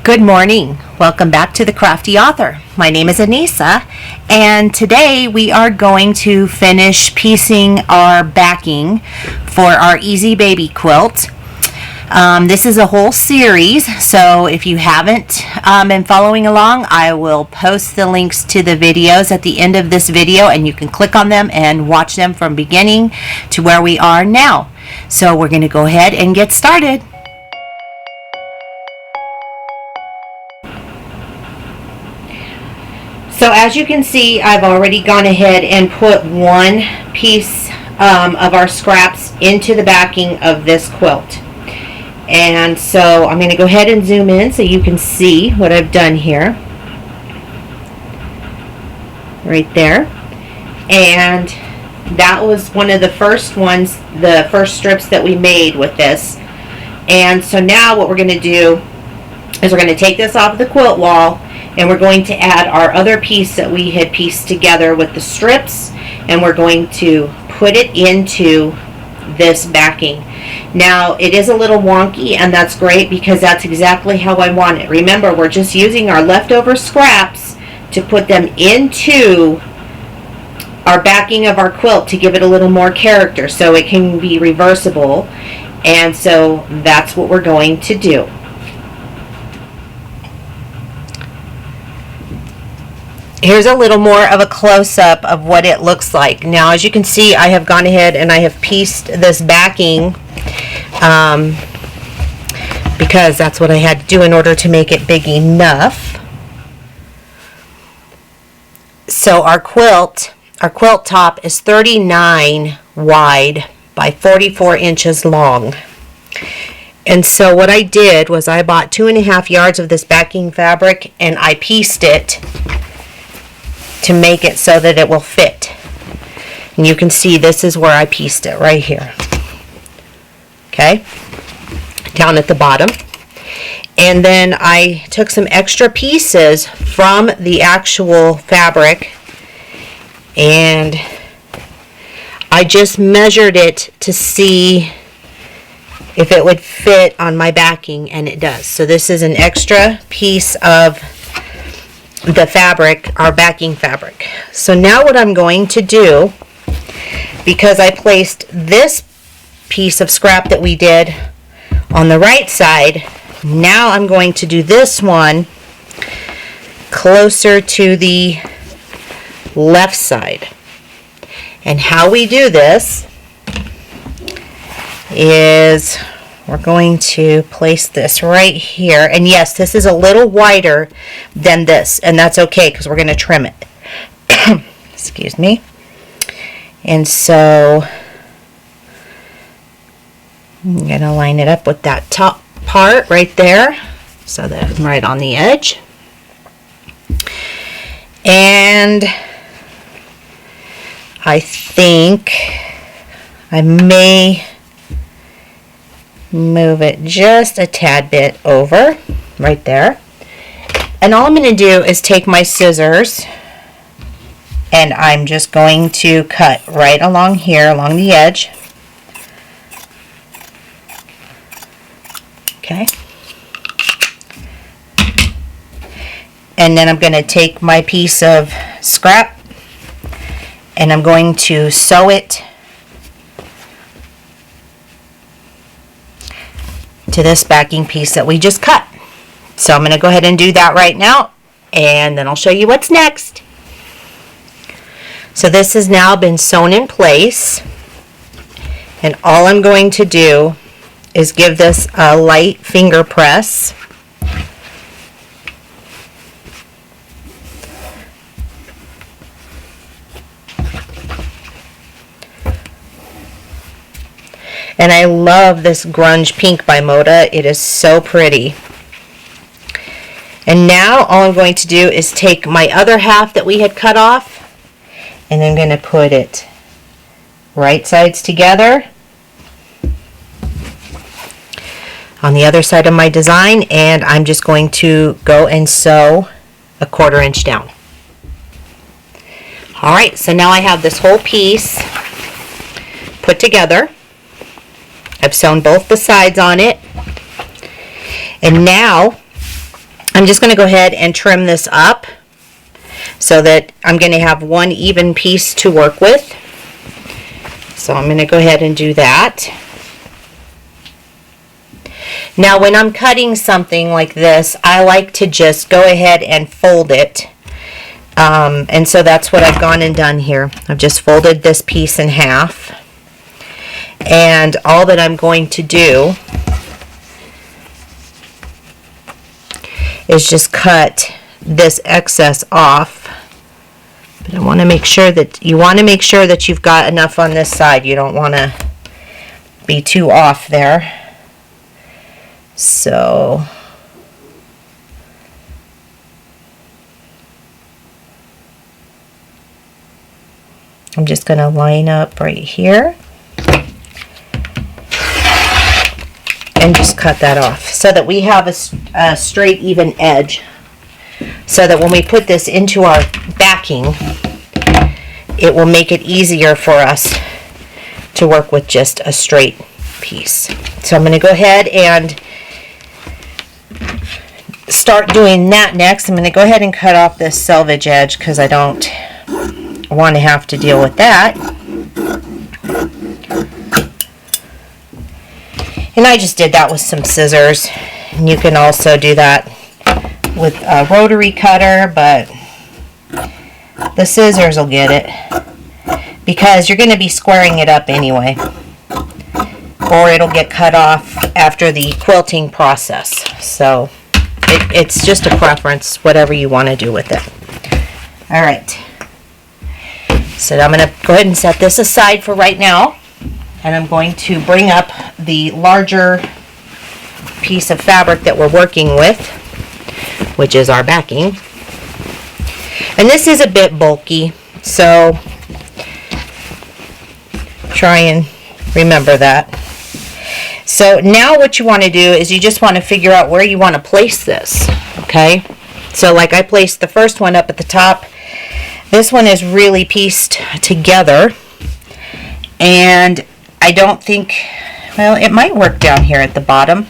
Good morning. Welcome back to the Crafty Author. My name is Anissa, and today we are going to finish piecing our backing for our Easy Baby quilt. This is a whole series, so if you haven't been following along, I will post the links to the videos at the end of this video, and you can click on them and watch them from beginning to where we are now. So we're going to go ahead and get started. So as you can see, I've already gone ahead and put one piece of our scraps into the backing of this quilt. And so I'm going to go ahead and zoom in so you can see what I've done here. Right there. And that was one of the first ones, the first strips that we made with this. And so now what we're going to do is we're going to take this off the quilt wall, and we're going to add our other piece that we had pieced together with the strips, and we're going to put it into this backing. Now it is a little wonky, and that's great because that's exactly how I want it. Remember, we're just using our leftover scraps to put them into our backing of our quilt to give it a little more character so it can be reversible, and so that's what we're going to do. Here's a little more of a close-up of what it looks like. Now, as you can see, I have gone ahead and I have pieced this backing because that's what I had to do in order to make it big enough. So our quilt top is 39 wide by 44 inches long. And so what I did was I bought 2.5 yards of this backing fabric, and I pieced it to make it so that it will fit. And you can see this is where I pieced it, right here. Okay, down at the bottom. And then I took some extra pieces from the actual fabric, and I just measured it to see if it would fit on my backing, and it does. So this is an extra piece of the fabric, our backing fabric. So now what I'm going to do, because I placed this piece of scrap that we did on the right side, now I'm going to do this one closer to the left side. And how we do this is we're going to place this right here, and yes, this is a little wider than this, and that's okay because we're going to trim it. Excuse me. And so I'm going to line it up with that top part right there so that I'm right on the edge. And I think I may move it just a tad bit over right there, and all I'm going to do is take my scissors and I'm just going to cut right along here along the edge. Okay, and then I'm going to take my piece of scrap and I'm going to sew it to this backing piece that we just cut. So I'm going to go ahead and do that right now, and then I'll show you what's next. So this has now been sewn in place, and all I'm going to do is give this a light finger press. And I love this grunge pink by Moda. It is so pretty. And now all I'm going to do is take my other half that we had cut off, and I'm going to put it right sides together on the other side of my design, and I'm just going to go and sew a 1/4 inch down. Alright, so now I have this whole piece put together. I've sewn both the sides on it, and now I'm just going to go ahead and trim this up so that I'm going to have one even piece to work with. So I'm going to go ahead and do that. Now when I'm cutting something like this, I like to just go ahead and fold it. And so that's what I've gone and done here. I've just folded this piece in half. And all that I'm going to do is just cut this excess off. But I want to make sure that you've got enough on this side. You don't want to be too off there. So I'm just going to line up right here and just cut that off so that we have a straight, even edge, so that when we put this into our backing, it will make it easier for us to work with just a straight piece. So I'm going to go ahead and start doing that next. I'm going to go ahead and cut off this selvage edge because I don't want to have to deal with that. And I just did that with some scissors. And you can also do that with a rotary cutter, but the scissors will get it because you're going to be squaring it up anyway, or it'll get cut off after the quilting process. So it's just a preference, whatever you want to do with it. All right. So I'm going to go ahead and set this aside for right now. And I'm going to bring up the larger piece of fabric that we're working with, which is our backing. And this is a bit bulky, so try and remember that. So now what you want to do is you just want to figure out where you want to place this, okay? So like I placed the first one up at the top. This one is really pieced together, and I don't think, well, it might work down here at the bottom,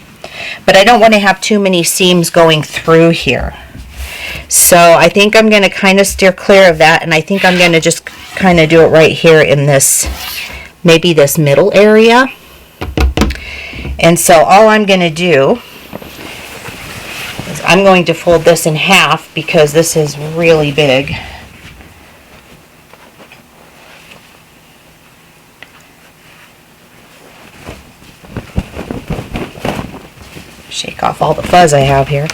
but I don't want to have too many seams going through here. So I think I'm going to kind of steer clear of that, and I think I'm going to just kind of do it right here in this, maybe this middle area. And so all I'm going to do is I'm going to fold this in half because this is really big. Shake off all the fuzz I have here.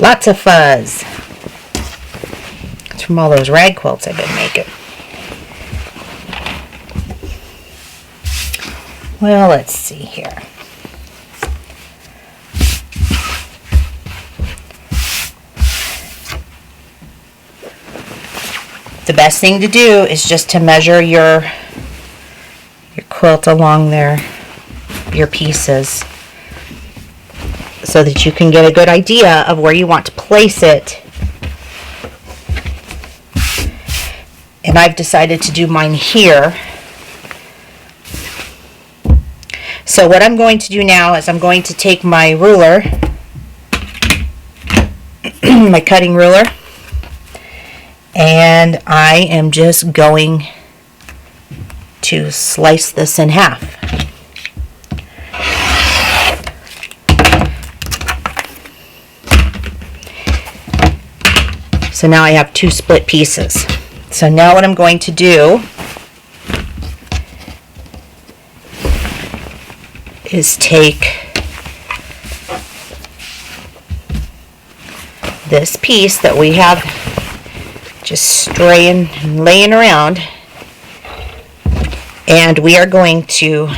Lots of fuzz. It's from all those rag quilts I've been making. Well, let's see here. The best thing to do is just to measure your quilt along there, your pieces, so that you can get a good idea of where you want to place it. And I've decided to do mine here. So what I'm going to do now is I'm going to take my ruler, my cutting ruler, and I am just going to slice this in half. So now I have two split pieces. So now what I'm going to do is take this piece that we have just straying and laying around, and we are going to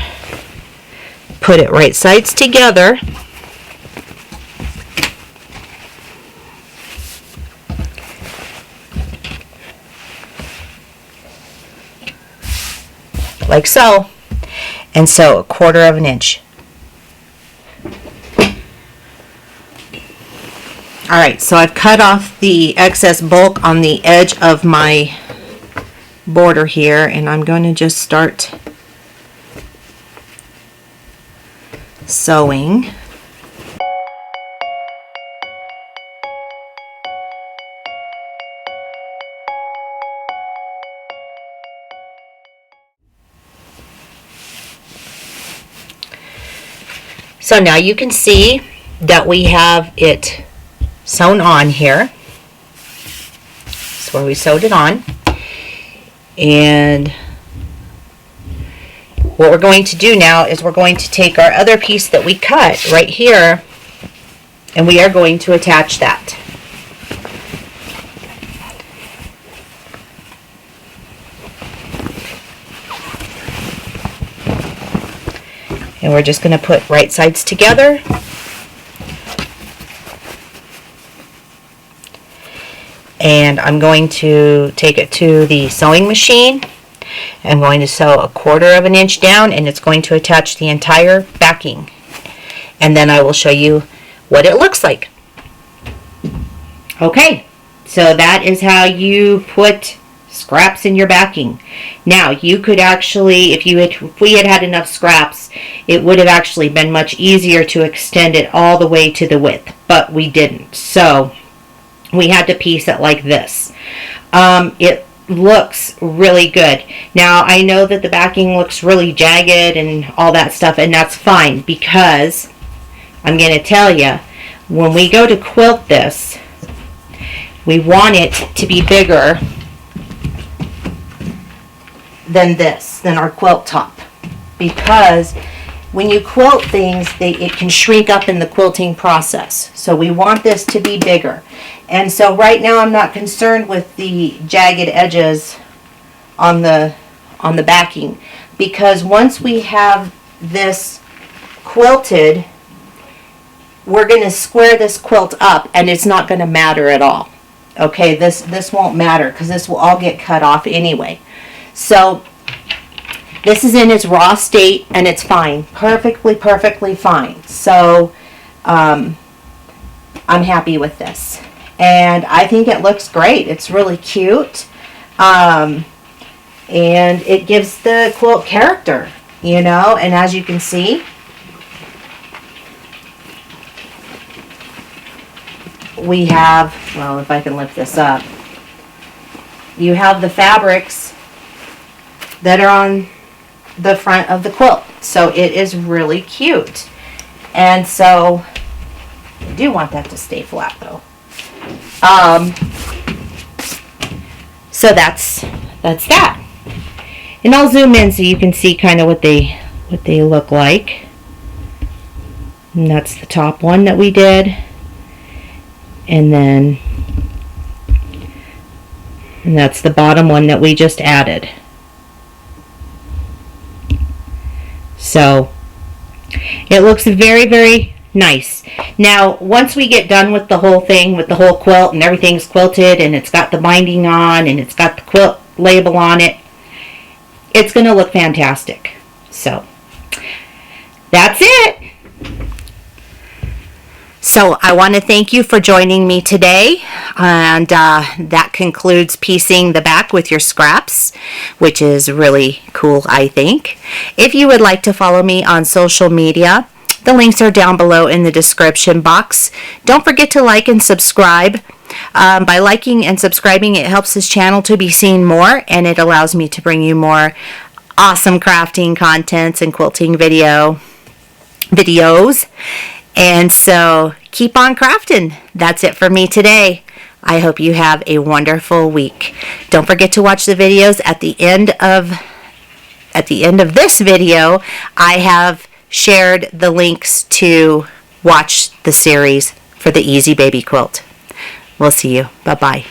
put it right sides together. Like so, and so 1/4 of an inch. Alright, so I've cut off the excess bulk on the edge of my border here, and I'm going to just start sewing. So now you can see that we have it sewn on here. That's where we sewed it on. And what we're going to do now is we're going to take our other piece that we cut right here, and we are going to attach that. And we're just going to put right sides together. And I'm going to take it to the sewing machine. I'm going to sew 1/4 of an inch down, and it's going to attach the entire backing. And then I will show you what it looks like. Okay, so that is how you put scraps in your backing. Now you could actually, if we had had enough scraps, it would have actually been much easier to extend it all the way to the width, but we didn't. So we had to piece it like this. It looks really good. Now I know that the backing looks really jagged and all that stuff, and that's fine, because I'm going to tell you, when we go to quilt this, we want it to be bigger than this, than our quilt top, because when you quilt things, it can shrink up in the quilting process. So we want this to be bigger. And so right now I'm not concerned with the jagged edges on the backing, because once we have this quilted, we're going to square this quilt up, and it's not going to matter at all. Okay, this won't matter, because this will all get cut off anyway. So this is in its raw state, and it's fine, perfectly fine. So I'm happy with this, and I think it looks great. It's really cute, and it gives the quilt character, you know. And as you can see, we have, well, if I can lift this up, you have the fabrics that are on the front of the quilt. So it is really cute. And so I do want that to stay flat though. So that's that. And I'll zoom in so you can see kind of what they look like. And that's the top one that we did. And that's the bottom one that we just added. So it looks very nice. Now once we get done with the whole thing, with the whole quilt, and everything's quilted, and it's got the binding on, and it's got the quilt label on it, it's going to look fantastic. So that's it. So I want to thank you for joining me today, and that concludes piecing the back with your scraps, which is really cool, I think. If you would like to follow me on social media, the links are down below in the description box. Don't forget to like and subscribe. By liking and subscribing, it helps this channel to be seen more, and it allows me to bring you more awesome crafting contents and quilting videos. And so keep on crafting. That's it for me today. I hope you have a wonderful week. Don't forget to watch the videos at the end of this video. I have shared the links to watch the series for the Easy Baby Quilt. We'll see you. Bye-bye.